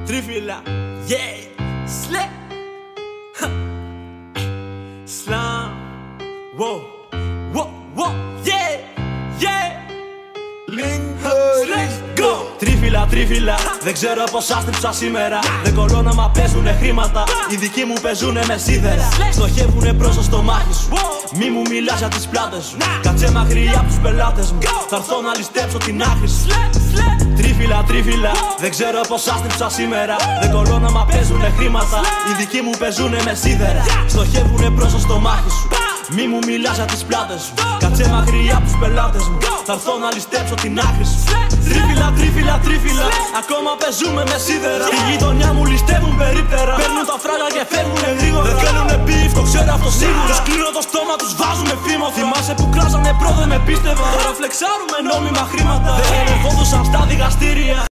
Τρίφυλλα, yeah, slay, slam, wow, wow, wow, yeah, yeah. Let's go! Τρίφυλλα, τρίφυλλα, δεν ξέρω πως άστριψα σήμερα. Δεν κολλώ μα παίζουνε χρήματα. Οι δικοί μου παίζουνε με σίδερα. Στοχεύουνε προς το στομάχι σου. Μη μου μιλάς για τις πλάτες σου. Κάτσε μακριά από τους πελάτες μου. Θα έρθω να ληστέψω την άκρη σου. Τρίφυλλα, τρίφυλλα, δεν ξέρω πως άστριψα σήμερα. Δεν κολλώ μα παίζουνε χρήματα. Οι δικοί μου παίζουνε με σίδερα. Στοχεύουνε προς το στομάχι σου. Μη μου μιλάς για τις πλάτες σου. Κάτσε μακριά από τους πελάτες μου. Θα έρθω να ληστέψω την άκρη σου. Τρίφυλλα, τρίφυλλα, τρίφυλλα, ακόμα παίζουμε με σίδερα. Στη γειτονιά μου ληστεύουν περίπτερα. Παίρνουν τα φράγα και φεύγουνε γρήγορα. Δεν θέλουνε μπιφ, το ξέρω αυτό σίγουρα. Τους κλείνω το στόμα, τους βάζουνε φήμο. Θυμάσαι που κράζανε πρώτα με πίστευα. Τώρα φλεξάρουμε νόμιμα χρήματα. Δεν φόντουσαν στα δικαστήρια.